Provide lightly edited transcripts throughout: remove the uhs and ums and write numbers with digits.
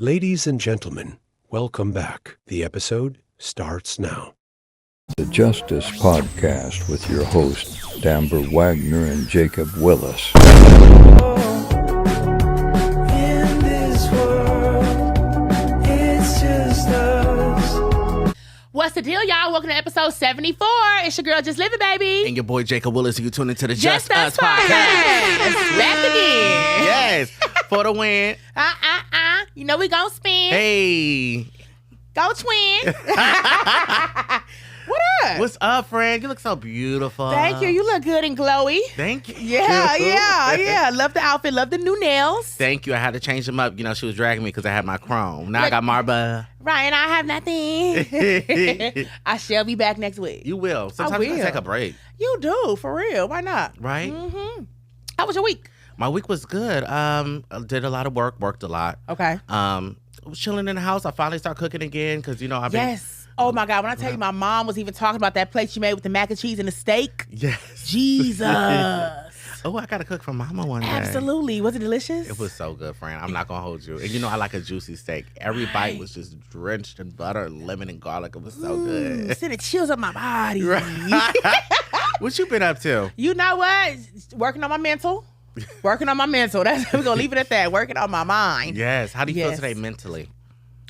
Ladies and gentlemen, welcome back. The episode starts now. The Justice Podcast with your hosts, Amber Wagner and Jacob Willis. In this world, it's just us. What's the deal, y'all? Welcome to episode 74. It's your girl, Just Living, baby. And your boy, Jacob Willis, and you tune into the Just Us Podcast. Back again. Yes, for the win. You know we gon' spin. Hey. Go twin. What up? What's up, friend? You look so beautiful. Thank you. You look good and glowy. Thank you. Yeah. Love the outfit. Love the new nails. Thank you. I had to change them up. You know, she was dragging me because I had my chrome. Now I got marble. Right, and I have nothing. I shall be back next week. You will. Sometimes you will. gotta take a break. You do, for real. Why not? Right? Mm-hmm. How was your week? My week was good. I did a lot of work, worked a lot. Okay. I was chilling in the house. I finally started cooking again because, you know, I've been... Yes. Oh, my God. When I tell you, my mom was even talking about that plate she made with the mac and cheese and the steak. Yes. Jesus. Oh, I got to cook for Mama one day. Absolutely. Was it delicious? It was so good, friend. I'm not going to hold you. And you know I like a juicy steak. Every bite was just drenched in butter, lemon, and garlic. It was so good. Sending chills up my body. What you been up to? You know what? Working on my mental. We're going to leave it at that. Working on my mind. Yes. How do you feel Yes. today mentally?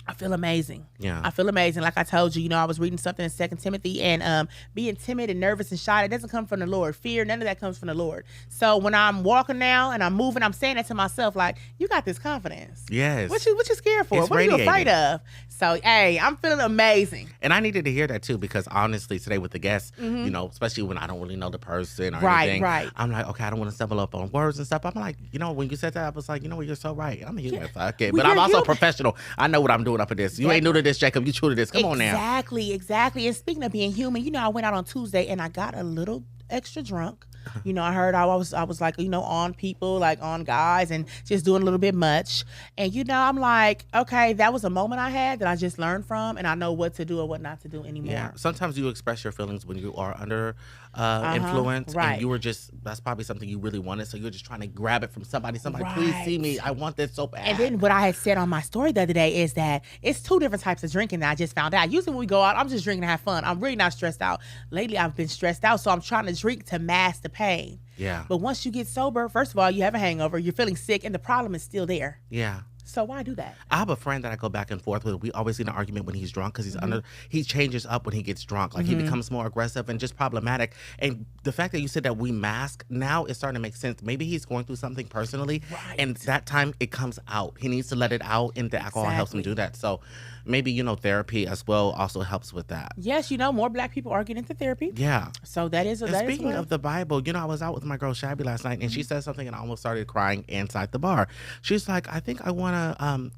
I feel amazing. Yeah. I feel amazing. Like I told you, I was reading something in 2 Timothy, and being timid and nervous and shy, it doesn't come from the Lord. Fear, none of that comes from the Lord. So when I'm walking now and I'm moving, I'm saying that to myself, like, you got this confidence. Yes. What you scared for? It's What are you radiating. afraid of? So, hey, I'm feeling amazing. And I needed to hear that too because honestly, today with the guests, you know, especially when I don't really know the person or Right, anything, right. I'm like, okay, I don't want to stumble up on words and stuff. I'm like, you know, when you said that, I was like, you know what, you're so right. I'm a human, fuck it. Well, But I'm you're also a human. professional. I know what I'm doing up at this. You ain't new to this, Jacob. You true to this. Come on now. Exactly. And speaking of being human, I went out on Tuesday and I got a little extra drunk. I heard I was like, on people, like on guys and just doing a little bit much. And, I'm like, okay, that was a moment I had that I just learned from and I know what to do and what not to do anymore. Yeah. Sometimes you express your feelings when you are under influence. Right. And you were that's probably something you really wanted. So you're just trying to grab it from somebody. Somebody, please Right. see me. I want this so bad. And then what I had said on my story the other day is that it's 2 different types of drinking that I just found out. Usually when we go out, I'm just drinking to have fun. I'm really not stressed out. Lately, I've been stressed out, so I'm trying to drink to mask the pain. Yeah. But once you get sober, first of all, you have a hangover, you're feeling sick, and the problem is still there. Yeah. So why do that? I have a friend that I go back and forth with. We always get in an argument when he's drunk because Mm-hmm. he changes up when he gets drunk. Like he becomes more aggressive and just problematic. And the fact that you said that we mask, now it's starting to make sense. Maybe he's going through something personally. Right. And that time it comes out. He needs to let it out and the alcohol helps him Exactly. do that. So maybe, therapy as well also helps with that. Yes, more Black people are getting into therapy. Yeah. So that is And speaking of the Bible, I was out with my girl Shabby last night and she said something and I almost started crying inside the bar. She's like, I think I want to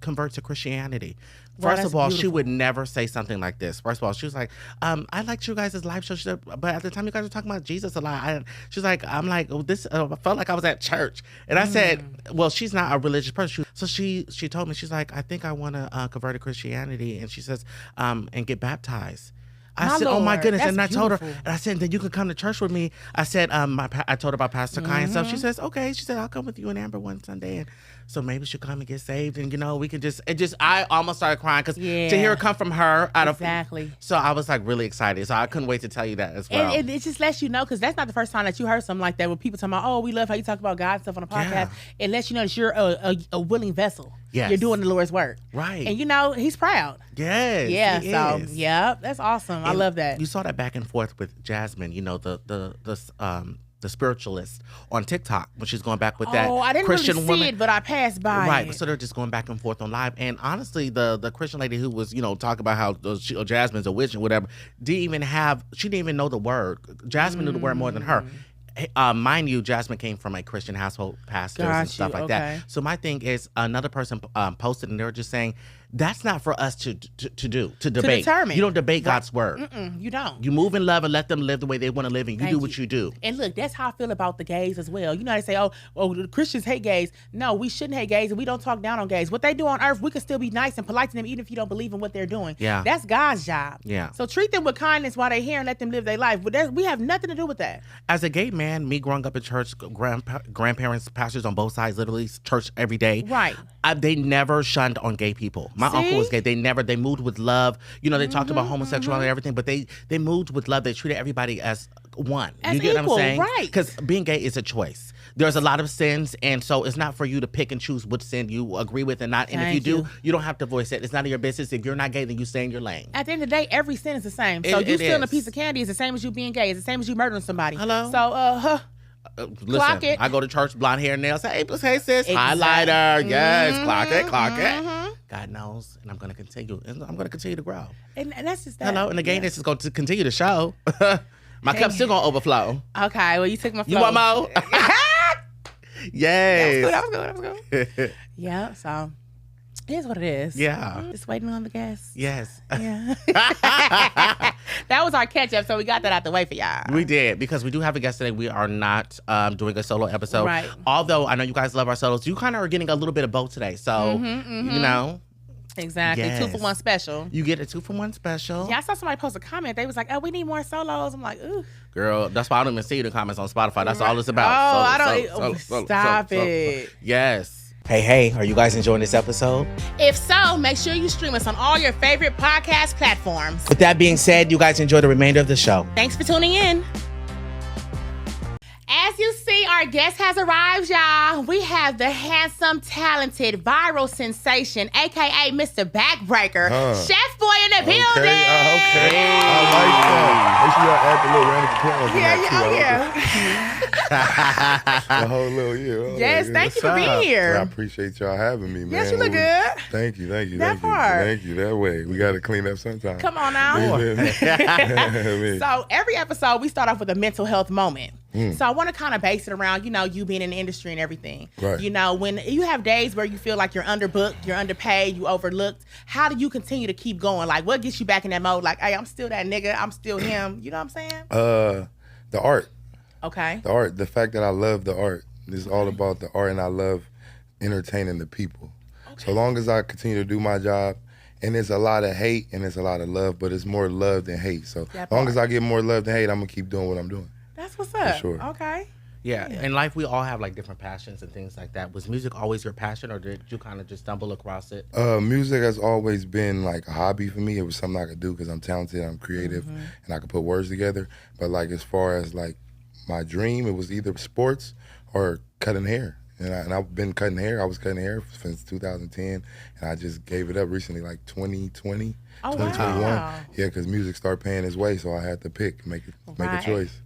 convert to Christianity. Wow, First that's of all, she beautiful. would never say something like this. First of all, she was like, I liked you guys' live show, but at the time you guys were talking about Jesus a lot. She's like, I'm like, oh, this I felt like I was at church. And I said, well, she's not a religious person. So she told me, she's like, I think I want to convert to Christianity. And she says, and get baptized. I My said, oh my Lord, goodness. that's And I told her, beautiful. and I said, then you can come to church with me. I said, I told her about Pastor Kai and stuff. She says, okay. She said, I'll come with you and Amber one Sunday. And so maybe she'll come and get saved. And, we can I almost started crying because to hear it come from her Exactly. So I was like really excited. So I couldn't wait to tell you that as well. And it just lets you know, because that's not the first time that you heard something like that where people talking about, oh, we love how you talk about God and stuff on the podcast. Yeah. It lets you know that you're a willing vessel. Yes. You're doing the Lord's work. Right. And He's proud. Yes. Yeah. he So is. yeah, that's awesome. I And love that. You saw that back and forth with Jasmine, the spiritualist on TikTok when she's going back with that Oh, I didn't Christian really see woman. it, but I passed by. Right, it. so they're just going back and forth on live. And honestly, the Christian lady who was, talking about how Jasmine's a witch and whatever, she didn't even know the word. Jasmine knew the word more than her. Mind you, Jasmine came from a Christian household, pastors Got and stuff you, like okay. that. So my thing is, another person posted and they were just saying, That's not for us to debate. determine. You don't debate God's word. You don't. You move in love and let them live the way they want to live, and you Thank do what you do. And look, that's how I feel about the gays as well. You know, they say, oh, the Christians hate gays. No, we shouldn't hate gays, and we don't talk down on gays. What they do on earth, we can still be nice and polite to them, even if you don't believe in what they're doing. Yeah. That's God's job. Yeah. So treat them with kindness while they're here and let them live their life. But we have nothing to do with that. As a gay man, me growing up in church, grandparents, pastors on both sides, literally church every day. Right. They never shunned on gay people. My uncle was gay. They moved with love. You know, they talked about homosexuality and everything, but they moved with love. They treated everybody as one. As you get equal, what I'm saying? right. Because being gay is a choice. There's a lot of sins, and so it's not for you to pick and choose which sin you agree with and not. And if you do, you don't have to voice it. It's none of your business. If you're not gay, then you stay in your lane. At the end of the day, every sin is the same. So you stealing a piece of candy is the same as you being gay. It's the same as you murdering somebody. Hello? So, Listen, clock it. I go to church, blonde hair, nails. Hey sis, Exactly. highlighter. Yes, clock it. God knows, and I'm going to continue. And I'm going to continue to grow. And that's just that. Hello, and the gayness is going to continue to show. My cup's still going to overflow. Okay, well, you took my flow. You want more? Yes. That was good. Yeah, so it is what it is. Yeah. Just waiting on the guests. Yes. Yeah. That was our catch-up, so we got that out the way for y'all. We did, because we do have a guest today. We are not doing a solo episode. Right. Although I know you guys love our solos, you kind of are getting a little bit of both today. So, you know. Exactly. Yes. 2 for 1 special. You get a 2 for 1 special. Yeah, I saw somebody post a comment. They was like, oh, we need more solos. I'm like, ooh. Girl, that's why I don't even see the comments on Spotify. That's all it's about. Oh, Solo, I don't. solo, Stop solo. it. Yes. Hey, are you guys enjoying this episode? If so, make sure you stream us on all your favorite podcast platforms. With that being said, you guys enjoy the remainder of the show. Thanks for tuning in. As you see, our guest has arrived, y'all. We have the handsome, talented, viral sensation, a.k.a. Mr. Backbreaker, Chef Boy in the building. Okay. I like that. Make sure y'all add the little round of applause. Yeah. The whole little, yeah. Yes, thank you for being here. I appreciate y'all having me, man. Yes, you look good. Thank you. That part. Thank you. That way. We got to clean up sometime. Come on now. So every episode, we start off with a mental health moment. So I want to kind of base it around, you being in the industry and everything. Right. When you have days where you feel like you're underbooked, you're underpaid, you overlooked, how do you continue to keep going? Like, what gets you back in that mode? Like, hey, I'm still that nigga. I'm still him. You know what I'm saying? The art. Okay. The art. The fact that I love the art. This is all about the art, and I love entertaining the people. Okay. So long as I continue to do my job, and there's a lot of hate and there's a lot of love, but it's more love than hate. So long as I get more love than hate, I'm going to keep doing what I'm doing. That's what's up. For sure. Okay. Yeah, in life we all have like different passions and things like that. Was music always your passion, or did you kind of just stumble across it? Music has always been like a hobby for me. It was something I could do because I'm talented, I'm creative, and I could put words together. But like as far as like my dream, it was either sports or cutting hair. And I've been cutting hair. I was cutting hair since 2010, and I just gave it up recently, like 2020, 2021. Wow. Yeah, because music started paying its way, so I had to make a choice.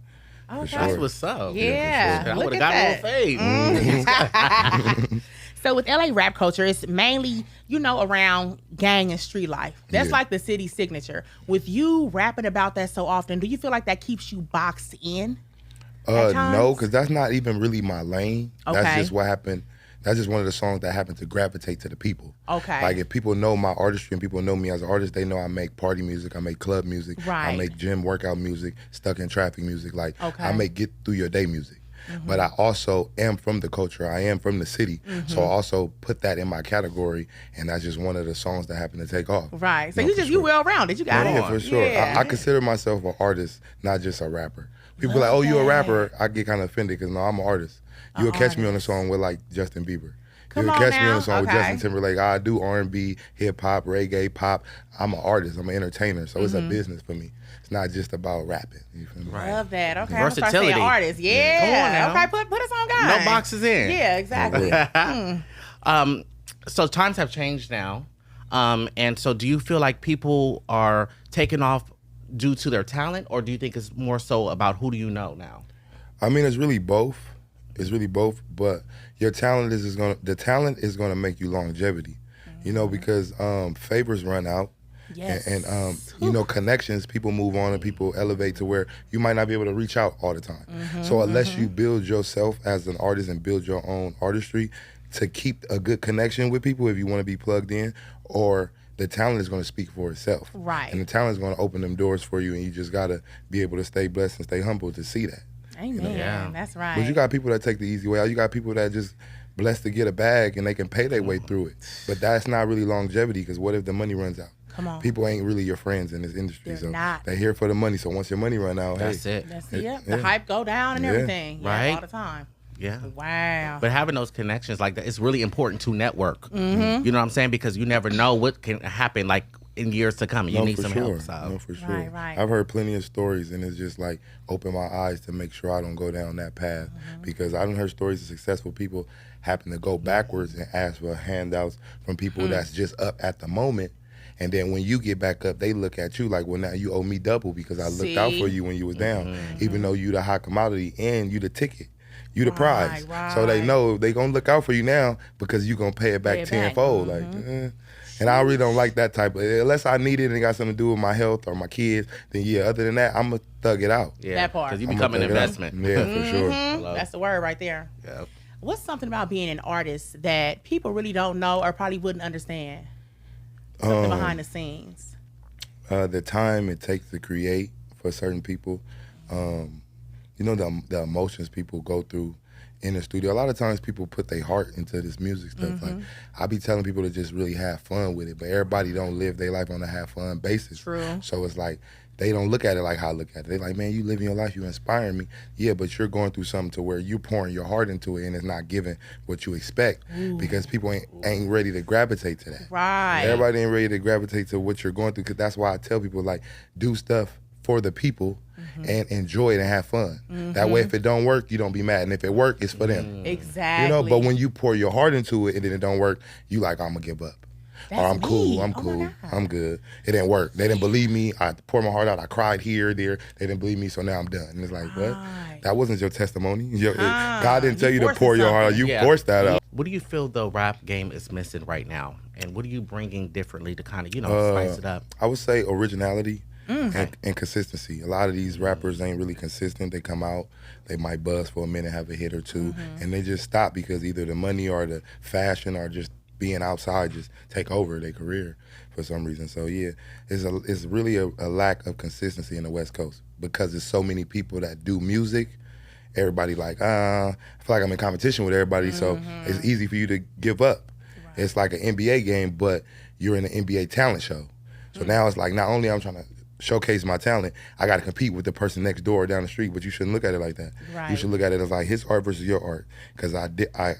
Okay. Sure. That's what's up. Yeah, I look would at have got a little fade. So with LA rap culture, it's mainly, around gang and street life. That's like the city's signature. With you rapping about that so often, do you feel like that keeps you boxed in? No, because that's not even really my lane. Okay. That's just what happened. That's just one of the songs that happened to gravitate to the people. Okay. Like if people know my artistry and people know me as an artist, they know I make party music, I make club music, Right. I make gym workout music, stuck in traffic music. Like Okay. I make get through your day music. But I also am from the culture. I am from the city. So I also put that in my category, and that's just one of the songs that happened to take off. Right. So No, you for you sure. well-rounded. You got it. Yeah, for sure. Yeah. I consider myself an artist, not just a rapper. People like, oh, you a rapper? I get kind of offended because no, I'm an artist. You'll catch me on a song with like Justin Bieber. Come You'll on catch me now. on a song with Okay. Justin Timberlake. I do R&B, hip hop, reggae, pop. I'm an artist. I'm an entertainer. So it's a business for me. It's not just about rapping. You feel me? Right. Love that. Okay. I'm gonna start Versatility. saying artist. Yeah. Come on now. Okay. Put us on guys. No boxes in. Yeah. Exactly. So times have changed now. And so do you feel like people are taking off due to their talent, or do you think it's more so about who do you know now? I mean, it's really both. It's really both. But your talent the talent is gonna make you longevity. You know, because favors run out. Yes. And connections, people move on and people elevate to where you might not be able to reach out all the time. So unless you build yourself as an artist and build your own artistry, to keep a good connection with people if you want to be plugged in, or the talent is going to speak for itself. Right. And the talent is going to open them doors for you, and you just got to be able to stay blessed and stay humble to see that. Amen. Yeah. That's right. But you got people that take the easy way out. You got people that just blessed to get a bag and they can pay their way through it. But that's not really longevity, because what if the money runs out? Come on. People ain't really your friends in this industry. They're so not. they're here for the money. So once your money run out, That's hey, it. That's it. Yeah. The hype go down and Yeah. everything. Yeah, Right. all the time. Yeah. Wow. But having those connections like that, it's really important to network. You know what I'm saying? Because you never know what can happen like in years to come. You need for some sure. help. So. No, for sure. Right, right. I've heard plenty of stories, and it's just like open my eyes to make sure I don't go down that path. Because I've heard stories of successful people happen to go backwards and ask for handouts from people that's just up at the moment. And then when you get back up, they look at you like, well, now you owe me double because I looked out for See? you when you was down, even though you the hot commodity and you the ticket. You the prize. So they right. know they going to look out for you now because you going to pay it back Pay it back. tenfold. Like, and I really don't like that type of, unless I need it and it got something to do with my health or my kids, then yeah, other than that, I'm going to thug it out. Yeah. That part. Because you I'ma become an thug it out. investment. Yeah, for sure. That's the word right there. Yep. What's something about being an artist that people really don't know or probably wouldn't understand? Something behind the scenes. The time it takes to create for certain people, you know, the emotions people go through in the studio. A lot of times people put their heart into this music stuff. Like, I be telling people to just really have fun with it, but everybody don't live their life on a have fun basis. True. So it's like, they don't look at it like how I look at it. They like, man, you living your life, you inspiring me. Yeah, but you're going through something to where you're pouring your heart into it and it's not giving what you expect because people ain't ready to gravitate to that. Right. Everybody ain't ready to gravitate to what you're going through, because that's why I tell people, like, do stuff for the people and enjoy it and have fun. That way, if it don't work, you don't be mad. And if it work, it's for them. Exactly. You know, but when you pour your heart into it and then it don't work, you like, I'm going to give up. Or That's I'm cool, me. I'm Oh my cool, God. I'm good. It didn't work. They didn't believe me. I poured my heart out. I cried here, there. They didn't believe me, so now I'm done. And it's like, what? Right. That wasn't your testimony. God didn't tell you to forced pour your heart out. something. You Yeah. forced that out. What do you feel the rap game is missing right now? And what are you bringing differently to kind of, you know, spice it up? I would say originality and consistency. A lot of these rappers ain't really consistent. They come out, they might buzz for a minute, have a hit or two, and they just stop because either the money or the fashion or just being outside just take over their career for some reason. So yeah, it's really a lack of consistency in the West Coast because there's so many people that do music. Everybody like, I feel like I'm in competition with everybody, so it's easy for you to give up. Right. It's like an NBA game, but you're in an NBA talent show. So now it's like, not only I'm trying to showcase my talent, I got to compete with the person next door or down the street, but you shouldn't look at it like that. Right. You should look at it as like his art versus your art, because I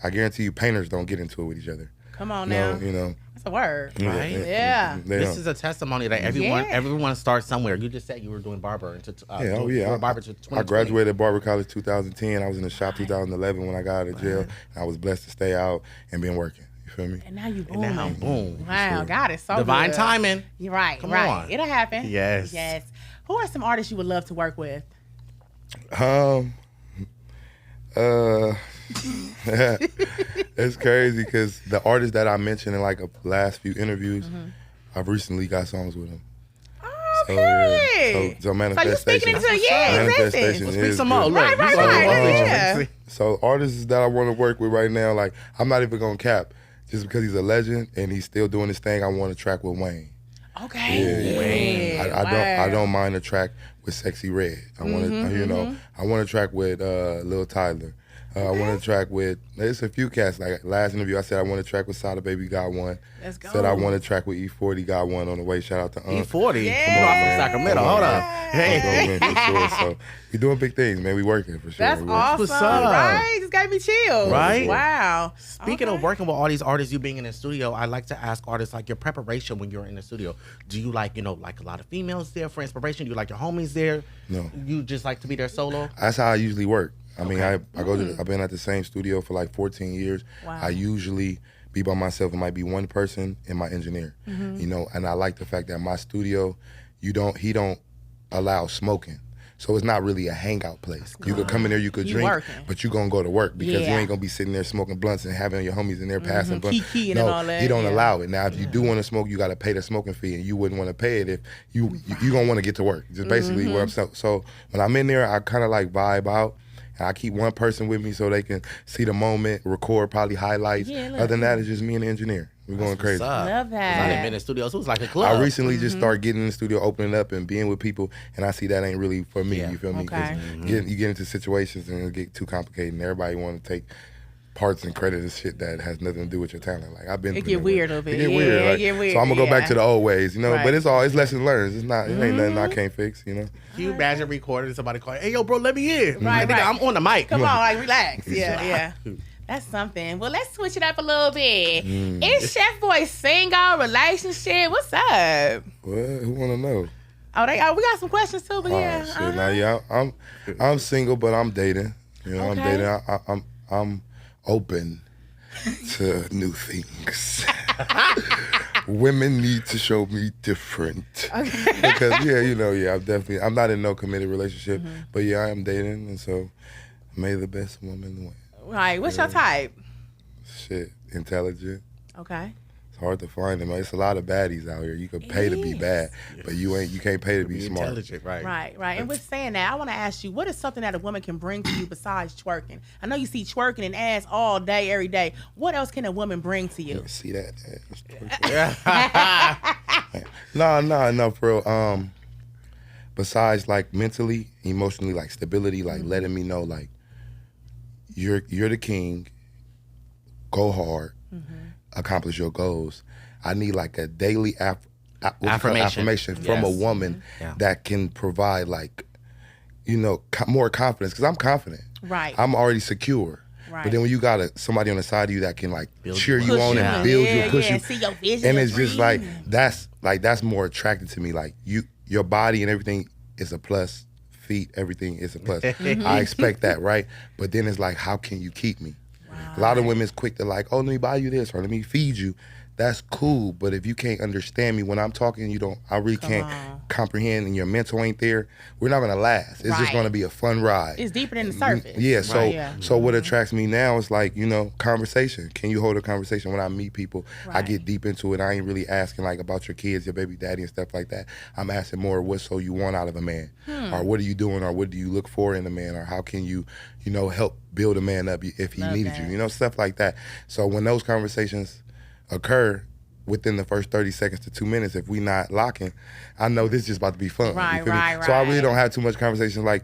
guarantee you painters don't get into it with each other. Come on now. You know. That's a word. Right? Yeah. They This don't. is a testimony that everyone starts somewhere. You just said you were doing barber. You were a barber to 2020. I graduated Barber College 2010. I was in the shop 2011 when I got out of jail. And I was blessed to stay out and been working. You feel me? And now you booming. And now, boom. Wow, God is so Divine good. timing. You're right. Come right. on. It'll happen. Yes. Yes. Who are some artists you would love to work with? It's crazy because the artists that I mentioned in like the last few interviews, I've recently got songs with them. Okay. So So you manifestation. speaking into Manifestation existence. Speak is some more. good. Look, Right, you right, said right. one thing. Yeah. So artists that I want to work with right now, like, I'm not even gonna cap, just because he's a legend and he's still doing his thing. I want to track with Wayne. Okay. I don't mind a track with Sexy Red. I want to, I want to track with Lil Tyler. I want to track with, there's a few cats. Like last interview, I said I want to track with Sada Baby, got one. Let's go. Said I want to track with E40, got one on the way. Shout out to E40. Yeah. You know I'm from Sacramento. Hold up. Hey. For sure. So we doing big things, man. We working for sure. That's We working. awesome. What's up? Right? Just got me chills. Right? Wow. Speaking of working with all these artists, you being in the studio, I like to ask artists like your preparation when you're in the studio. Do you like, like a lot of females there for inspiration? Do you like your homies there? No. You just like to be there solo? That's how I usually work. I mean, I go to, I've been at the same studio for like 14 years. Wow. I usually be by myself. It might be one person and my engineer, and I like the fact that my studio, he don't allow smoking. So it's not really a hangout place. You could come in there, you could drink, working. but you gonna go to work because you Yeah. ain't gonna be sitting there smoking blunts and having your homies in there passing blunts. Kiki and No, all that, he don't yeah. allow it. Now, if you do want to smoke, you got to pay the smoking fee, and you wouldn't want to pay it if you gonna want to get to work. Just basically what I'm saying. So when I'm in there, I kind of like vibe out, And I keep one person with me so they can see the moment, record probably highlights. Yeah, look. Other than that, it's just me and the engineer. We're going crazy. Love that. I didn't been in studios. It was like a club. I recently just started getting in the studio, opening up and being with people, and I see that ain't really for me. Yeah. You feel me? 'Cause Okay. you get into situations and it get too complicated, and everybody want to take parts and credit of shit that has nothing to do with your talent. Like I've been. It putting get in weird work. a bit. It get Yeah, weird. it Like, get weird, so I'm gonna go back yeah. to the old ways, you know. Right. But it's lessons learned. It's not. It ain't nothing I can't fix, you know. Can you imagine recording somebody calling, hey, yo, bro, let me in. Right, Nigga, right. I'm on the mic. Come on, like relax. Yeah. That's something. Well, let's switch it up a little bit. Is Chef Boy single? Relationship? What's up? What? Who wanna know? We got some questions too, but yeah. Oh shit! Now, yeah, I'm single, but I'm dating. You know, Okay. I'm dating. I'm open to new things. Women need to show me different. Okay. Because I'm not in no committed relationship, but yeah, I am dating, and so may the best woman win. Right. What's your type? Shit, intelligent. Okay. It's hard to find them. It's a lot of baddies out here. You can pay to be bad, but you can't pay to be smart. Intelligent, right? Right. And with saying that, I want to ask you, what is something that a woman can bring to you besides twerking? I know you see twerking and ass all day, every day. What else can a woman bring to you? See that? Yeah. No, for real. Besides like mentally, emotionally, like stability, like letting me know like you're the king. Go hard, accomplish your goals. I need like a daily affirmation from a Yes. woman Yeah. that can provide like, more confidence. Because I'm confident. Right. I'm already secure. Right. But then when you got somebody on the side of you that can like Build cheer you you up. on Push and you. build you, push you, see your vision. and your it's just dream. that's more attractive to me. Like your body and everything is a plus. Feet, everything is a plus. I expect that, right? But then it's like, how can you keep me? A lot of women's quick to like, oh, let me buy you this or let me feed you. That's cool, but if you can't understand me when I'm talking, I really can't comprehend, and your mental ain't there, we're not gonna last. It's Right. just gonna be a fun ride. It's deeper than the surface. Yeah, so Right. Yeah. so what attracts me now is like, conversation. Can you hold a conversation when I meet people? I Right. get deep into it. I ain't really asking like about your kids, your baby daddy and stuff like that. I'm asking more what so you want out of a man. Or what are you doing, or what do you look for in a man, or how can you, help build a man up if he Love needed that. you, stuff like that. So when those conversations occur within the first 30 seconds to 2 minutes, if we not locking, I know this is just about to be fun. You Right, feel me? right, So I really right. don't have too much conversation like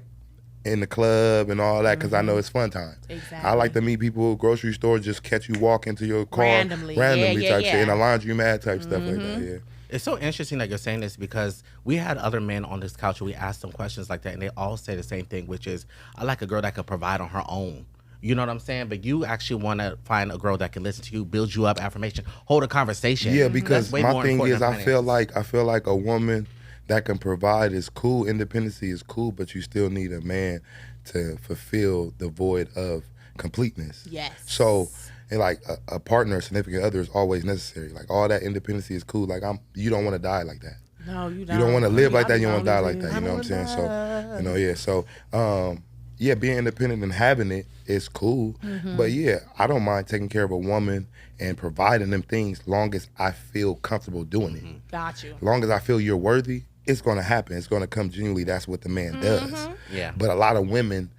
in the club and all that because I know it's fun time. Exactly. I like to meet people, grocery store, just catch you walk into your car Randomly. Yeah, type yeah. shit, in a laundromat type stuff like that. Yeah. It's so interesting that you're saying this because we had other men on this couch and we asked them questions like that, and they all say the same thing, which is, I like a girl that could provide on her own. You know what I'm saying? But you actually want to find a girl that can listen to you, build you up, affirmation, hold a conversation. Yeah, because That's way my more thing important is, than I feel finances. like a woman that can provide is cool. Independency is cool, but you still need a man to fulfill the void of completeness. Yes. So, and like a partner, a significant other is always necessary. Like all that independency is cool. Like you don't want to die like that. No, you don't. You don't want to live like I that. be You want to die lonely. like that. You know what I'm saying? So, yeah. So, yeah, being independent and having it is cool. But yeah, I don't mind taking care of a woman and providing them things long as I feel comfortable doing it. Got you. Long as I feel you're worthy, it's going to happen. It's going to come genuinely. That's what the man does. Yeah. But a lot of women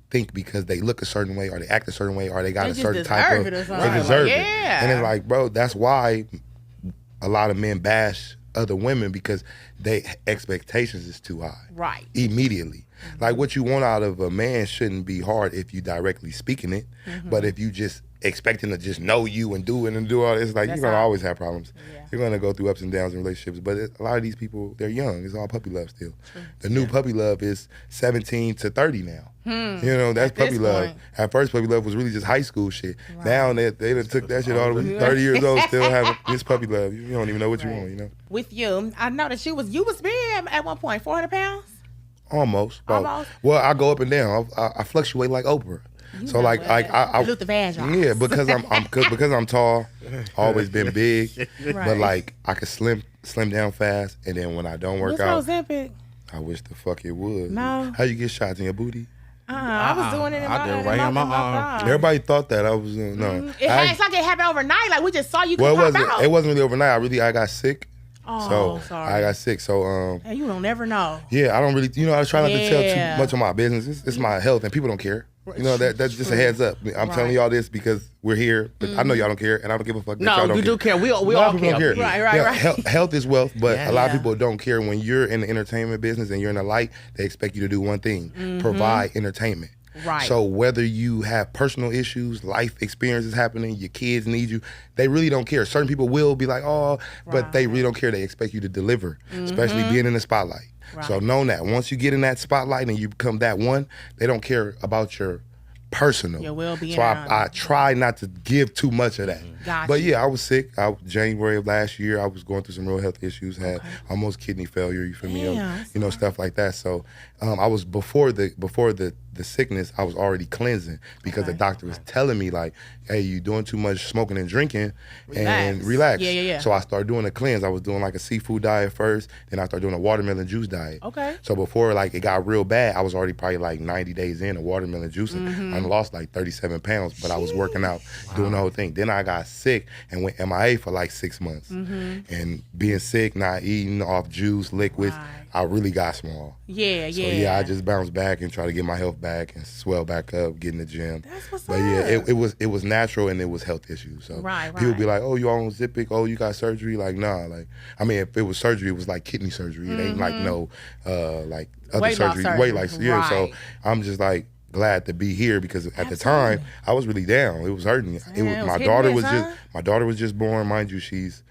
think because they look a certain way or they act a certain way or they got They a just certain type deserve of, it or something. they deserve Like, it. yeah. And it's like, bro, that's why a lot of men bash other women because they expectations is too high. Right. Immediately. Like what you want out of a man shouldn't be hard if you directly speaking it. But if you just expect him to just know you and do it and do all this, like That's you're gonna how- always have problems. Yeah. You're gonna go through ups and downs in relationships. But a lot of these people, they're young. It's all puppy love still. The new puppy love is 17 to 30 now. You know, that's At this puppy love. point. At first, puppy love was really just high school shit. Now they done took that shit all the way. 30 years old, still having this puppy love. You don't even know what you want. You know. With you, I know that you was big at one point, 400 pounds. Almost. Almost? Well, I go up and down. I fluctuate like Oprah. So know like it. I Luther Vandross. yeah, because I'm good because I'm tall, always been big, but Right. like I could slim down fast, and then when I don't work What's out, Ozempic? I wish the fuck it would. No. How you get shots in your booty? I was doing it in I my, did in right my, on my in my arm. thigh. Everybody thought that I was no. It's like it happened overnight. Like we just saw you Well, come out. it wasn't really overnight. I got sick. Oh, So sorry. I got sick. So And you don't never know. yeah, I don't really, I try not to tell Yeah. too much of my business. It's my health, and people don't care. You know, that's just a heads up. I'm telling y'all this because we're here, but I know y'all don't care, and I don't give a fuck. That No, y'all don't you do care. We all people care. don't care. Right. Health is wealth, but Yeah. a lot of people don't care. When you're in the entertainment business and you're in the light, they expect you to do one thing: provide entertainment. Right. So whether you have personal issues, life experiences happening, your kids need you, they really don't care. Certain people will be like, oh, but they really don't care. They expect you to deliver, especially being in the spotlight. Right. So know that once you get in that spotlight and you become that one, they don't care about your personal. Your well-being. So I try not to give too much of that. Gotcha. But yeah, I was sick. January of last year, I was going through some real health issues. Had almost kidney failure. You feel me? Damn, You know, stuff like that. So I was before the sickness, I was already cleansing because the doctor was telling me like, hey, you doing too much smoking and drinking, and relax. Yeah. So I started doing a cleanse. I was doing like a seafood diet first, then I started doing a watermelon juice diet. Okay. So before like it got real bad, I was already probably like 90 days in of watermelon juicing. I lost like 37 pounds, but I was working out, doing the whole thing. Then I got sick and went MIA for like 6 months. And being sick, not eating, off juice, liquids, I really got small. Yeah. So yeah, I just bounced back and try to get my health back and swell back up, get in the gym. That's what's but up. yeah, it was natural and it was health issues. So Right. people be like, oh, you on Zipic? Oh, you got surgery? Like, nah. Like, I mean, if it was surgery, it was like kidney surgery. It ain't like no like other Weight loss surgery, surgery. weight loss. Yeah. So Right. I'm just like glad to be here because at the time I was really down. It was hurting. it was My hitting daughter miss, was huh? my daughter was just born. Mind you, she's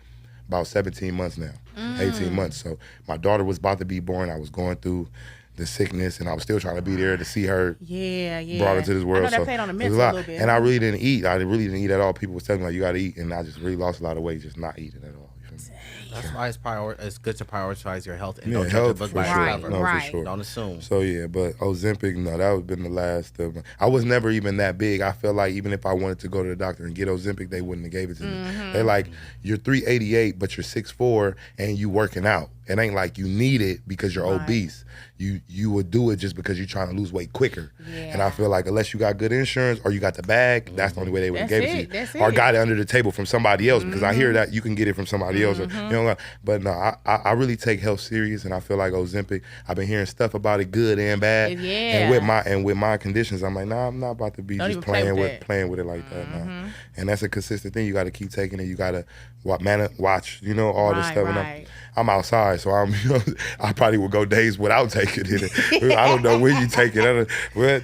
about 17 months now, 18 months. So my daughter was about to be born. I was going through the sickness, and I was still trying to be there to see her. Yeah. Brought her to this world. I know that So played on the it was mental a a lot. little bit. And I really didn't eat. I really didn't eat at all. People was telling me like, you got to eat, and I just really lost a lot of weight just not eating at all. You feel me? That's why it's good to prioritize your health and Yeah, don't judge health a book for by its sure. cover. No, Right. for sure. Don't assume. So yeah, but Ozempic, no, that would been the last of. I was never even that big. I felt like even if I wanted to go to the doctor and get Ozempic, they wouldn't have gave it to me. They're like, you're 388, but you're 6'4", and you working out. It ain't like you need it because you're obese. You would do it just because you're trying to lose weight quicker. Yeah. And I feel like unless you got good insurance or you got the bag, that's the only way they would have That's gave it to it. you. That's Or it. got it under the table from somebody else because I hear that you can get it from somebody else. Or, you know, but no, I really take health serious, and I feel like Ozempic. I've been hearing stuff about it, good and bad. Yeah. And with my conditions, I'm like, nah, I'm not about to be Don't just even play with playing with it like that. Nah. And that's a consistent thing. You got to keep taking it. You got to watch, you know, all this Right, stuff. right. And I'm outside, so I'm, you know, I probably would go days without taking it. I don't know when you take it.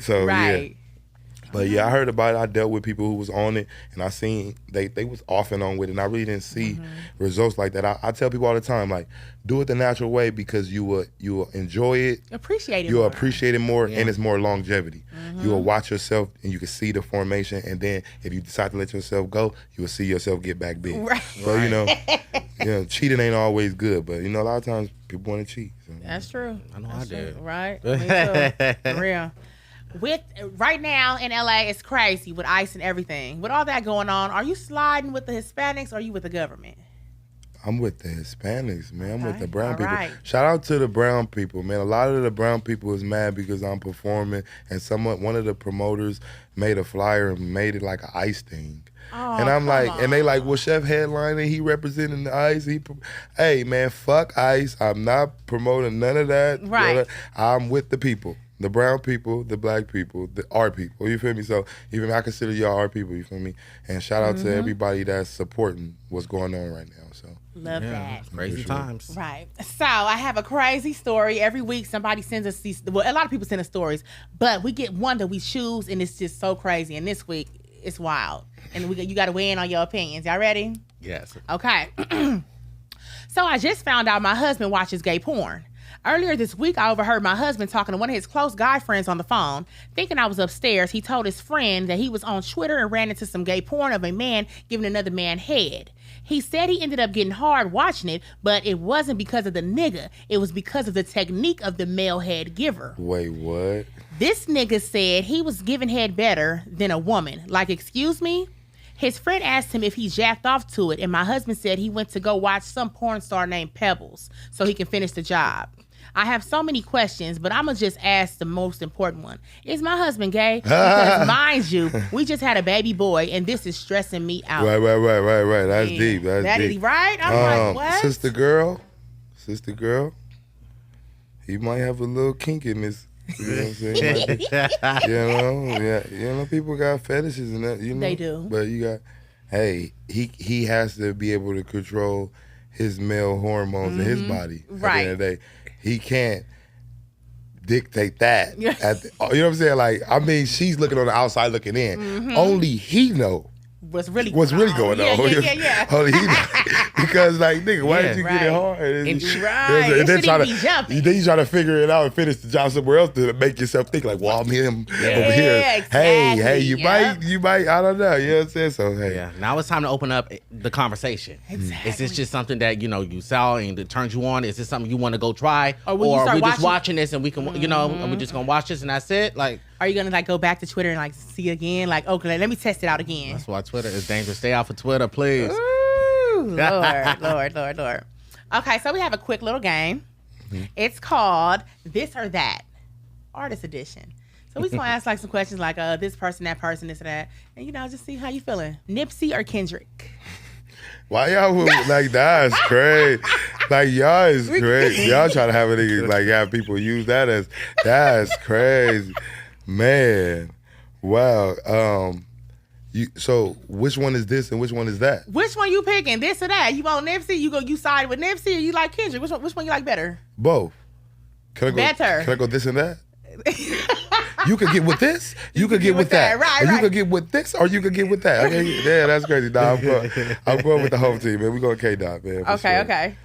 So Right. yeah. But yeah, I heard about it. I dealt with people who was on it, and I seen they was off and on with it, and I really didn't see results like that. I tell people all the time, like, do it the natural way because you will enjoy it. Appreciate it. You'll more. appreciate it more, and it's more longevity. You will watch yourself, and you can see the formation, and then if you decide to let yourself go, you will see yourself get back big. Right. So you know, cheating ain't always good, but you know, a lot of times people want to cheat. So. That's true. I know That's I did. true. Right. Me too. For real. With right now in LA, it's crazy with ICE and everything. With all that going on, are you sliding with the Hispanics or are you with the government? I'm with the Hispanics, man. I'm with Okay. the brown All people. right. Shout out to the brown people, man. A lot of the brown people is mad because I'm performing, and one of the promoters made a flyer and made it like an ICE thing. Oh, and I'm come like, on. and they like, well, Chef headlining, he representing the ICE. Hey, man, fuck ICE. I'm not promoting none of that. Right. I'm with the people. The brown people, the black people, our people. You feel me? So, you feel me? I consider y'all our people. You feel me? And shout out to everybody that's supporting what's going on right now. So, Love that. Crazy For sure. times. Right. So I have a crazy story. Every week somebody sends us these, well, a lot of people send us stories, but we get one that we choose and it's just so crazy. And this week it's wild. And you got to weigh in on your opinions. Y'all ready? Yes. Okay. So I just found out my husband watches gay porn. Earlier this week, I overheard my husband talking to one of his close guy friends on the phone. Thinking I was upstairs, he told his friend that he was on Twitter and ran into some gay porn of a man giving another man head. He said he ended up getting hard watching it, but it wasn't because of the nigga. It was because of the technique of the male head giver. wait, what? This nigga said he was giving head better than a woman. Like, excuse me? His friend asked him if he jacked off to it, and my husband said he went to go watch some porn star named Pebbles so he can finish the job. I have so many questions, but I'm going to just ask the most important one. Is my husband gay? Because mind you, we just had a baby boy, and this is stressing me out. Right. That's Man, deep. That's that deep. is right? I'm like, what? Sister girl, he might have a little kink in his You know what I'm saying? People got fetishes and that. You know, They do. But you got, he has to be able to control his male hormones in his body. At the end of the day, he can't dictate that. You know what I'm saying? Like, I mean, she's looking on the outside looking in. Only he know what's really going on. Yeah. Only he know. Because, like, nigga, why did you get it hard? And then you try to figure it out and finish the job somewhere else to make yourself think like, well, I'm him over here. Exactly. Hey, you might, I don't know. You know what I'm saying? So, hey. Yeah. Now it's time to open up the conversation. Exactly. Is this just something that, you saw and it turns you on? Is this something you want to go try? Or are we just watching this and we can, are we just going to watch this and that's it? Like, are you gonna like go back to Twitter and like see again? Like, okay, let me test it out again. That's why Twitter is dangerous. Stay off of Twitter, please. Ooh, Lord. Okay, so we have a quick little game. It's called This or That, Artist Edition. So we just want to ask like some questions like this person, that person, this or that, and just see how you feeling. Nipsey or Kendrick? Why y'all like that's crazy? Like y'all is crazy. Y'all try to have a nigga like have people use that as that's crazy, man. Wow. So which one is this and which one is that? Which one you picking? This or that? You want Nipsey? You side with Nipsey or you like Kendrick? Which one you like better? Both. Can I go? Better. Can I go this and that? You could get with this, you could get with that. Right. You could get with this, or you could get with that. Okay, yeah, that's crazy. Nah, I'm going with the whole team, man. We going K-Dot, man. Okay.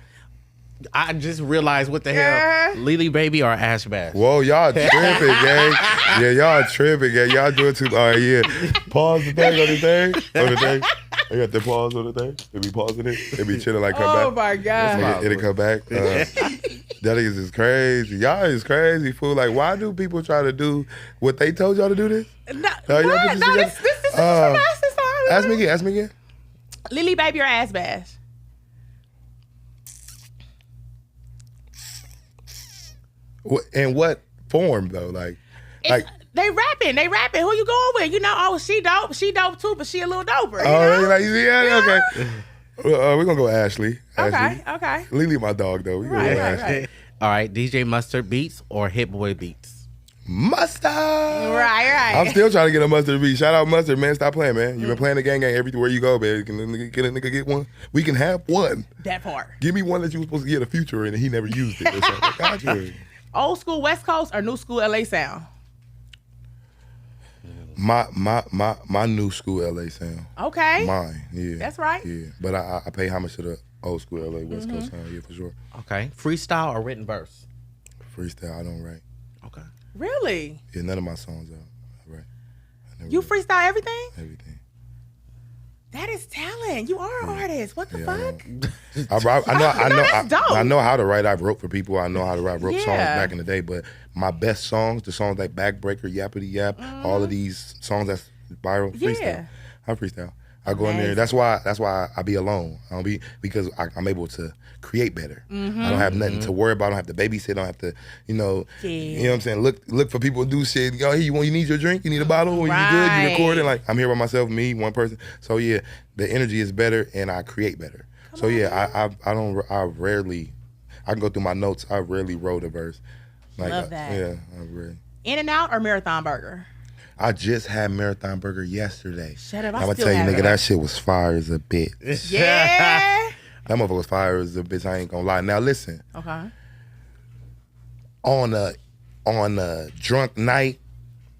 I just realized what the hell. Lily Baby or Ash Bash? Whoa, y'all tripping, gang. Yeah, y'all tripping, gang. Y'all doing too. All right, yeah. Pause the thing on the thing. I got the pause on the thing. They be pausing it. They be chilling like come back. Oh my God. It'll come back. That niggas is crazy. Y'all is crazy, fool. Like, why do people try to do what they told y'all to do this? This is Ask me again. Lily Baby or Ass Bash? In what form though? Like they rapping. Who you going with? She dope too, but she a little doper. Really? Like, okay. We're gonna go Ashley. Okay. Lily, my dog though. We gonna go Ashley. Right. All right, DJ Mustard beats or Hit Boy beats? Mustard. Right. I'm still trying to get a Mustard beat. Shout out Mustard, man. Stop playing, man. You've been playing the gang everywhere you go, man. Can a nigga get one? We can have one. That part. Give me one that you were supposed to get a future in and he never used it. Or something. Gotcha. Old school West Coast or new school LA sound? My new school LA sound. Okay. Mine, yeah. That's right. Yeah, but I pay homage to the old school LA West Coast sound, yeah, for sure. Okay. Freestyle or written verse? Freestyle, I don't write. Okay. Really? Yeah, none of my songs I write. You freestyle everything? Everything. That is talent. You are an artist. What the fuck? I know how to write. I wrote for people. I know how to write. Wrote songs back in the day, but my best songs, the songs like Backbreaker, Yappity Yap, all of these songs that's viral, freestyle. Yeah. I freestyle. I go in there. That's why I be alone. I don't be because I'm able to create better. I don't have nothing to worry about. I don't have to babysit. I don't have to, you know what I'm saying. Look for people to do shit. Yo, hey, you need your drink? You need a bottle? Or you good? You recording? Like I'm here by myself, me, one person. So yeah, the energy is better and I create better. I rarely. I can go through my notes. I rarely wrote a verse. Like, Love that. Yeah, I rarely. In-N-Out or Marathon Burger? I just had Marathon Burger yesterday. Shut up! I'm gonna tell you, nigga, that shit was fire as a bitch. Yeah. That motherfucker was fire as a bitch. I ain't gonna lie. Now listen. Okay. On a drunk night,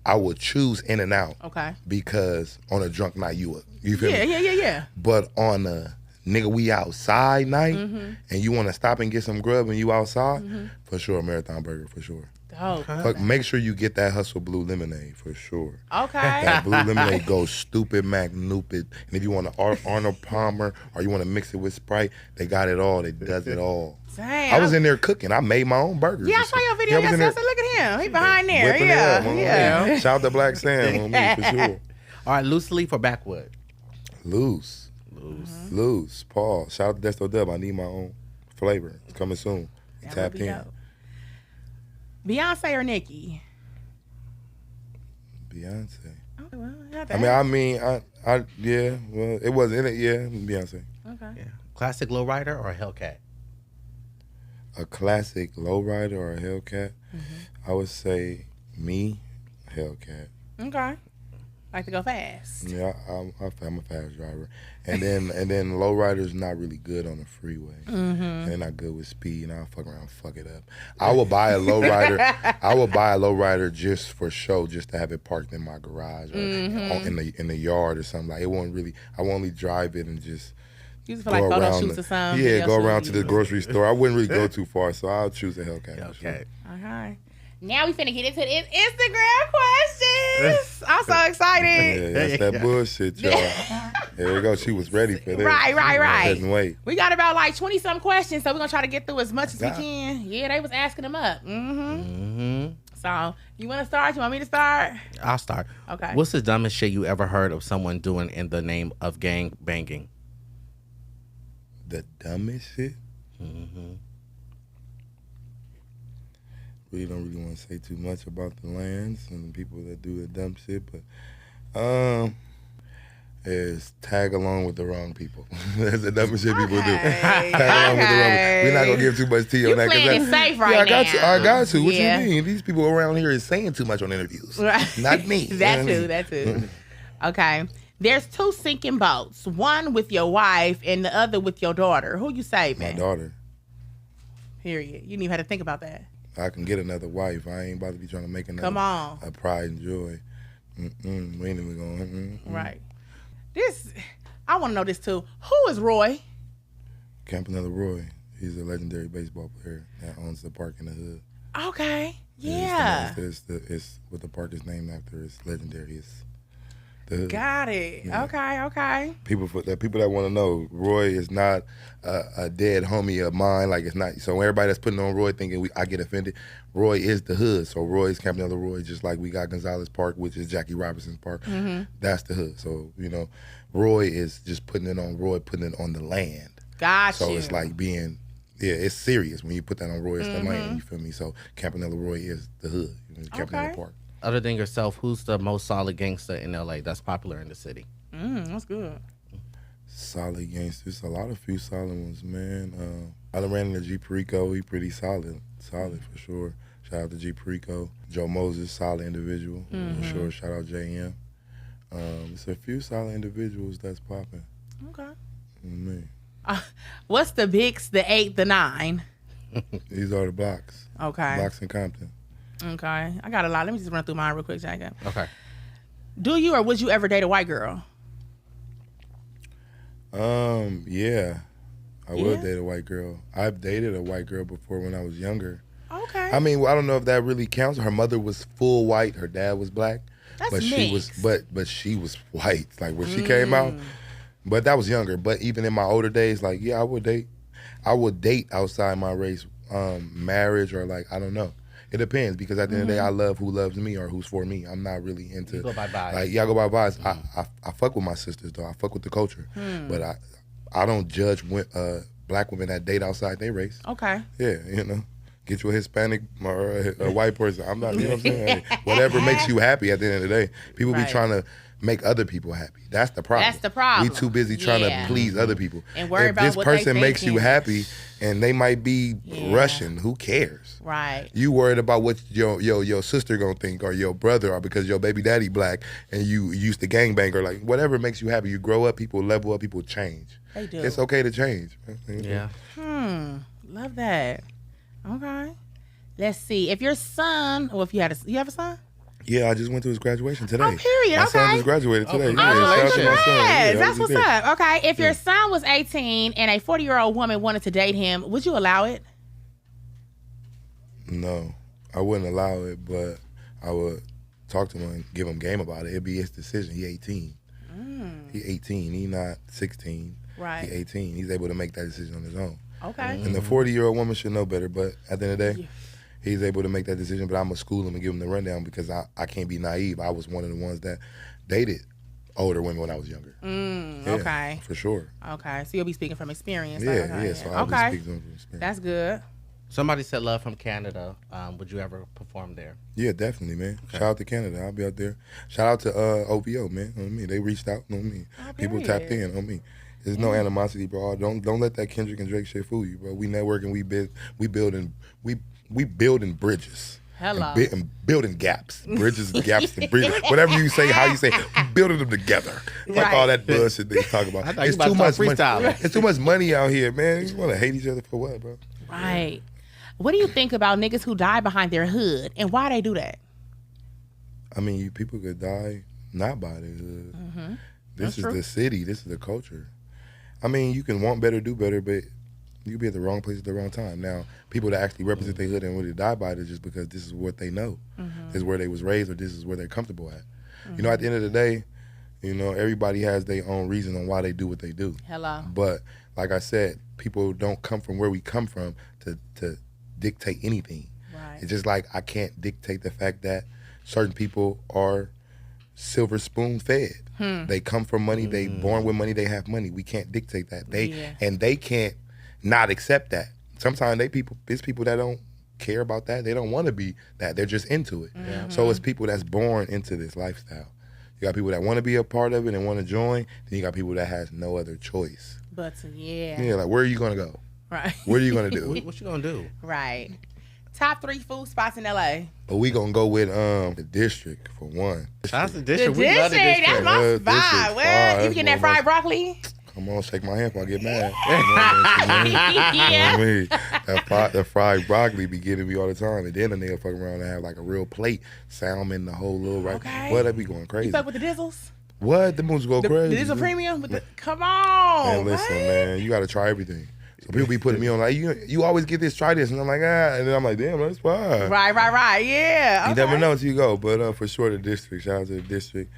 I would choose In-N-Out. Okay. Because on a drunk night, you feel me? Yeah. But on a nigga we outside night, and you want to stop and get some grub and you outside, for sure, Marathon Burger for sure. Oh. But make sure you get that Hustle Blue Lemonade for sure. Okay. That blue lemonade goes stupid magnupid. And if you want to Arnold Palmer or you want to mix it with Sprite, they got it all. They does it all. Damn. I was in there cooking. I made my own burgers. Yeah, I saw your video yesterday. I said, look at him. He behind there. Whipping it up, Yeah. Shout out to Black Sam on me for sure. All right, loose leaf or backwood? Loose. Paul. Shout out to Desto Dub. I need my own flavor. It's coming soon. Tap in. Dope. Beyonce or Nicki? Beyonce. Oh, well, it wasn't it. Yeah, Beyonce. Okay. Yeah. Classic lowrider or Hellcat? A classic lowrider or a Hellcat? I would say Me, Hellcat. Okay. Like to go fast. Yeah, I'm a fast driver, and then lowriders not really good on the freeway, and they're not good with speed, and I'll fuck around, fuck it up. I will buy a lowrider. I will buy a lowrider just for show, just to have it parked in my garage or in the yard or something. Like it won't really. I won't really drive it and just. You just feel like photo shoots or something. Yeah, go around to the grocery store. I wouldn't really go too far, so I'll choose a Hellcat. Okay. Okay. Now we finna get into the Instagram questions. I'm so excited. Yeah, that's that bullshit, y'all. There we go. She was ready for this. Right. Couldn't wait. We got about like 20-some questions, so we're gonna try to get through as much as we can. Yeah, they was asking them up. So, you wanna start? You want me to start? I'll start. Okay. What's the dumbest shit you ever heard of someone doing in the name of gang banging? The dumbest shit? Really don't really want to say too much about the lands and the people that do the dumb shit, but is tag along with the wrong people. That's the dumbest shit people do. Tag along with the wrong people. We're not gonna give too much tea on that. Playing it safe right I now. got to. What you mean? These people around here is saying too much on interviews. Right. Not me. That too. Okay. There's 2 sinking boats. One with your wife and the other with your daughter. Who you saving? My daughter. Period. You didn't even have to think about that. I can get another wife. I ain't about to be trying to make another. Come on. A pride and joy. We ain't even going. Right. I want to know this too. Who is Roy? Campanella Roy. He's a legendary baseball player that owns the park in the hood. Okay. Yeah. It's what the park is named after. It's legendary. It's the hood. Got it. Yeah. Okay. People that want to know, Roy is not a dead homie of mine. Like it's not. So everybody that's putting on Roy thinking I get offended. Roy is the hood. So Roy's Campanella Roy, just like we got Gonzalez Park, which is Jackie Robinson's park. That's the hood. So Roy is just putting it on Roy, putting it on the land. Gotcha. So it's like being. Yeah, it's serious when you put that on Roy. It's the land. You feel me? So Campanella Roy is the hood. Campanella Park. Other than yourself, who's the most solid gangster in LA that's popular in the city? That's good. Solid gangsters. A lot of few solid ones, man. I done ran into G Perico. He pretty solid for sure. Shout out to G Perico. Joe Moses, solid individual for sure. Shout out JM. It's a few solid individuals that's popping. Okay. Man. What's the Bigs, the 8, the 9? These are the blocks. Okay. Blocks in Compton. Okay. I got a lot. Let me just run through mine real quick, Jacob. Okay. Do you or would you ever date a white girl? Yeah. I would date a white girl. I've dated a white girl before when I was younger. Okay. I mean, I don't know if that really counts. Her mother was full white. Her dad was black. That's but mixed. she was but she was white. Like when she came out. But that was younger. But even in my older days, like I would date outside my race, marriage or like I don't know. It depends because at the end of the day, I love who loves me or who's for me. I'm not really into. You go by vibes. Like I go by vibes. I fuck with my sisters though. I fuck with the culture, but I don't judge black women that date outside their race. Okay. Yeah, get you a Hispanic or a white person. I'm not. You know what I'm saying? Whatever makes you happy. At the end of the day, people be trying to make other people happy. That's the problem. We too busy trying to please other people. And worry about if this what person they makes you thinking. happy and they might be Russian, who cares? Right. You worried about what your sister gonna think or your brother or because your baby daddy black and you used to gangbang or like whatever makes you happy. You grow up, people level up, people change. They do. It's okay to change. Yeah. Love that. Okay. Let's see. If your son, or if you have a son? Yeah, I just went to his graduation today. Oh, period. My son Okay. just graduated today. congratulations. Shout out to my son. Yeah, I That's was what's there. up. Okay. If your son was 18 and a 40-year-old woman wanted to date him, would you allow it? No, I wouldn't allow it, but I would talk to him and give him game about it. It'd be his decision. He 18. He 18. He not 16. Right. He 18. He's able to make that decision on his own. Okay. And the 40-year-old woman should know better, but at the end of the day, he's able to make that decision, but I'm going to school him and give him the rundown because I can't be naive. I was one of the ones that dated older women when I was younger. Yeah, Okay. For sure. Okay. So you'll be speaking from experience. Yeah, Okay. yeah. So I'll be speaking to him from experience. That's good. Somebody said love from Canada. Would you ever perform there? Yeah, definitely, man. Shout out to Canada. I'll be out there. Shout out to OVO, man. On me. They reached out on me. People period. tapped in on me. There's no animosity, bro. Don't let that Kendrick and Drake shit fool you, bro. We networking, we building bridges. Hello. And building gaps, bridges, gaps, and bridges. Whatever you say, how you say, building them together. Like all that bullshit they talk about. I thought you It's about too to much start money. freestyling. It's too much money out here, man. You just want to hate each other for what, bro? Right. What do you think about niggas who die behind their hood and why they do that? I mean, people could die not by the hood. Mm-hmm. This is true. the city. This is the culture. I mean, you can want better, do better, but you can be at the wrong place at the wrong time. Now, people that actually represent their hood and really die by it is just because this is what they know. This is where they was raised, or this is where they're comfortable at. You know, at the end of the day, you know, everybody has their own reason on why they do what they do. Hello. But like I said, people don't come from where we come from to dictate anything. Right. It's just like I can't dictate the fact that certain people are silver spoon fed. They come from money, they born with money, they have money. We can't dictate that. They can't not accept that. Sometimes it's people that don't care about that. They don't want to be that. They're just into it. So it's people that's born into this lifestyle. You got people that want to be a part of it and want to join. Then you got people that has no other choice. But yeah. Yeah, like where are you gonna go? Right. What are you gonna do? What you gonna do? Right. Top 3 food spots in LA. But we gonna go with the district for one. That's the The district. district. We love the district. That's my District spot. fire. What? That's You getting that one of fried broccoli? Come on, shake my hand before I get mad. Yeah. I mean, that fried broccoli be getting me all the time. And then a nigga fuck around and have like a real plate, salmon, the whole little right. Okay. What, that be going crazy. You fuck with the Dizzles? What? The moves go The crazy. Dizzle Premium? With the, come on. Man, listen, what? man, you gotta try everything. So people be putting me on like, you always get this, try this. And I'm like, and then I'm like, damn, that's fine. Right. Yeah. You Okay. never know until you go. But for sure, the district. Shout out to the district.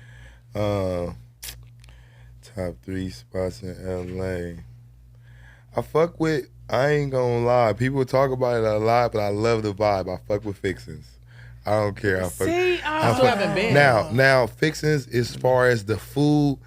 Top 3 spots in LA. I ain't gonna lie. People talk about it a lot, but I love the vibe. I fuck with Fixins. I don't care. I fuck. See? I Oh. fuck- haven't been. Now Fixins, as far as the food,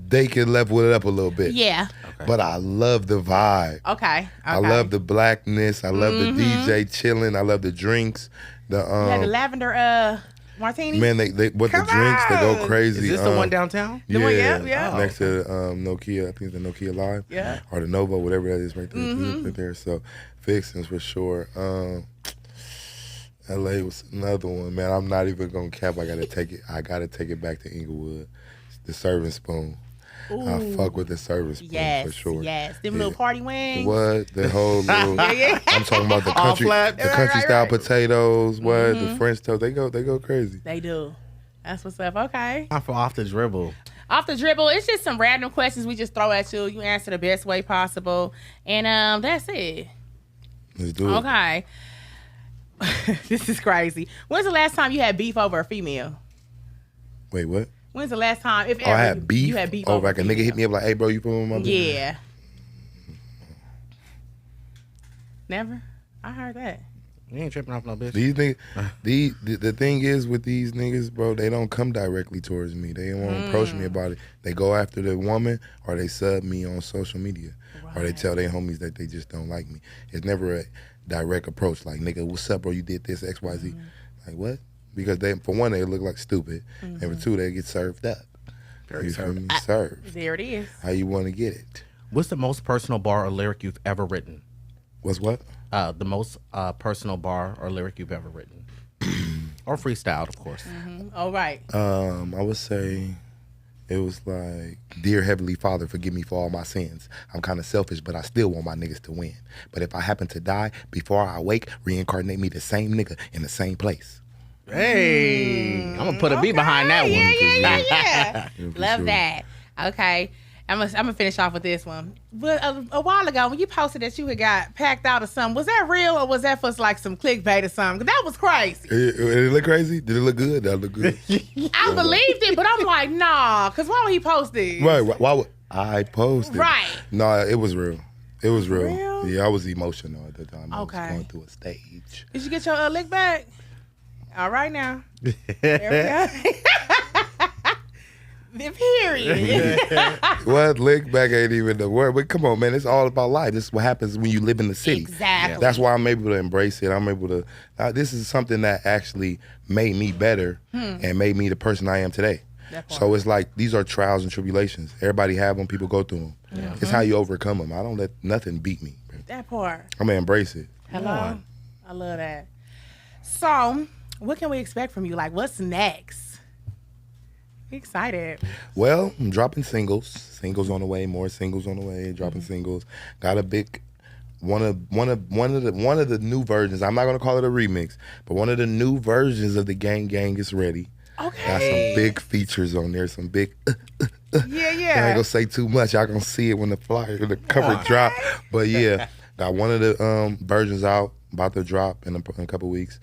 they can level it up a little bit. Yeah. But I love the vibe. Okay. I love the blackness. I love the DJ chilling. I love the drinks. You had the lavender martini? Man, they with the Come drinks, they go on. crazy. Is this the one downtown? The one, yeah. Next to Nokia, I think it's the Nokia Live. Yeah. Or the Nova, whatever that is right there. Right there. So Fixins for sure. LA was another one, man. I'm not even gonna cap. I gotta take it back to Inglewood. The serving spoon. I fuck with the service spoon Yes. for sure. Yes. Them Yeah. little party wings. What? The whole little Yeah. I'm talking about the All country flat. the country Right. style potatoes, the French toast, they go crazy. They do. That's what's up. Okay. I'm for off the dribble. Off the dribble, it's just some random questions we just throw at you. You answer the best way possible. And that's it. Let's do it. Okay. This is crazy. When's the last time you had beef over a female? Wait, what? When's the last time, if Oh, I ever, had beef. you had beef Oh, over like a a nigga hit female? me up like, hey bro, you put on my beef? Yeah. Never? I heard that. You ain't tripping off no bitch. These niggas, the thing is with these niggas, bro, they don't come directly towards me. They won't approach me about it. They go after the woman or they sub me on social media. Or they tell their homies that they just don't like me. It's never a direct approach like, nigga, what's up, bro? You did this, XYZ. Like, what? Because they, for one, they look like stupid. And for two, they get served up. Very You feel served. me? Served. There it is. How you want to get it? What's the most personal bar or lyric you've ever written? What's what? The most personal bar or lyric you've ever written. Or freestyled, of course. All right. I would say it was like, Dear Heavenly Father, forgive me for all my sins. I'm kind of selfish, but I still want my niggas to win. But if I happen to die, before I wake, reincarnate me the same nigga in the same place. Hey, I'm gonna put a beat behind that one. Yeah. Yeah, for Love sure. that. Okay. I'm gonna finish off with this one. But a while ago, when you posted that you had got packed out or something, was that real or was that for like some clickbait or something? 'Cause that was crazy. Did it look crazy? Did it look good? That look good. I believed it, but I'm like, nah. Cause why would he post this? Right. Why would I post it? Right. No, it was real. It was real. Real? Yeah, I was emotional at the time. I Okay. was going through a stage. Did you get your lick back? All right now. There we go. The period. What? Lick back ain't even the word. But come on, man. It's all about life. This is what happens when you live in the city. Exactly. That's why I'm able to embrace it. I'm able to. This is something that actually made me better and made me the person I am today. That part. So it's like these are trials and tribulations. Everybody have them. People go through them. It's how you overcome them. I don't let nothing beat me. That part. I'm gonna embrace it. Hello. I love that. So, What can we expect from you? Like, what's next? Excited. Well, I'm dropping singles. Singles on the way. More singles on the way. Dropping singles. Got a big one of the new versions. I'm not gonna call it a remix, but one of the new versions of the Gang Gang is ready. Okay. Got some big features on there. Some big. Yeah, I ain't yeah. gonna say too much. Y'all gonna see it when the cover drop. But yeah, got one of the versions out, about to drop in a couple weeks.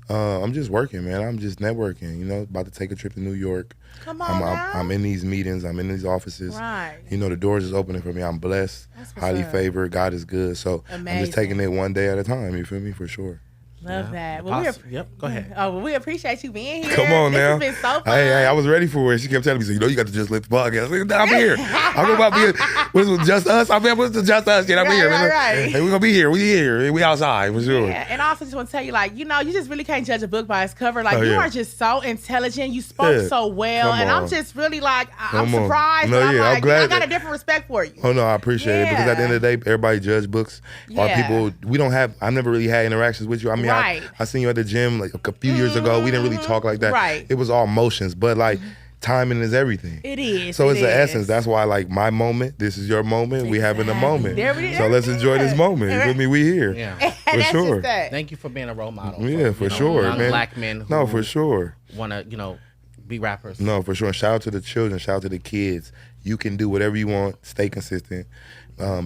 I'm just working, man. I'm just networking. You know, about to take a trip to New York. Come on now. I'm in these meetings. I'm in these offices. Right. You know, the doors is opening for me. I'm blessed, That's what's highly up. favored. God is good. So I'm Amazing. just taking it one day at a time. You feel me? For sure. Love that. Well, Yep, go ahead. Oh, well, we appreciate you being here. Come on this now. Has been so fun. Hey, I was ready for it. She kept telling me, so, you know, you got to just lift the podcast. I said, I'm here. I'm about to be. What's it, just us? I mean, what's the just us? Yeah, I'm Right, here. right. Hey, we're gonna be here. We here. We outside for sure. Yeah, and I also just want to tell you, like, you know, you just really can't judge a book by its cover. Like, Oh, you yeah. are just so intelligent. You spoke Yeah. so well, Come and I'm on. just really like, I'm Come on. surprised. No, but I'm yeah, I'm like, glad I got that- a different respect for you. Oh no, I appreciate it because at the end of the day, everybody judge books. Or Yeah. people, we don't have. I never really had interactions with you. I mean, Right. I seen you at the gym like a few years ago. We didn't really talk like that. Right. It was all motions, but like timing is everything. It is. So it it's the is. essence. That's why, like, my moment. This is your moment. We having a moment. There we- So let's enjoy this moment. You feel me? We here. Yeah. And For that's sure. just that. Thank you for being a role model. Yeah, for you know, sure, young man. black men who No, for sure. want to, you know, be rappers. No, for sure. And shout out to the children. Shout out to the kids. You can do whatever you want. Stay consistent.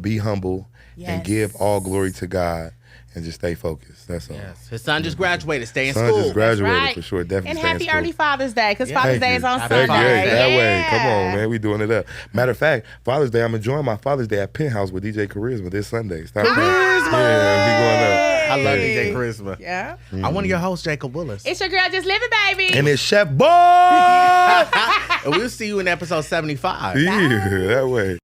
Be humble. And Yes. give all glory to God. And just stay focused. That's all. Yes. His son just graduated. Stay in Son school. just graduated Right. for sure. Definitely And stay in happy school. early Father's Day, because Yeah. Father's Thank Day you. is on Happy Sunday. Father's Day. That way. Yeah. Come on, man. We doing it up. Matter of fact, Father's Day, I'm enjoying my Father's Day at Penthouse with DJ Charisma this Sunday. Stop playing. Yeah, we going up. I love Hey. DJ Charisma. Yeah. I'm one of your hosts, Jacob Willis. It's your girl, Just Living, baby. And it's Chef Boy. And we'll see you in episode 75. Yeah, that way.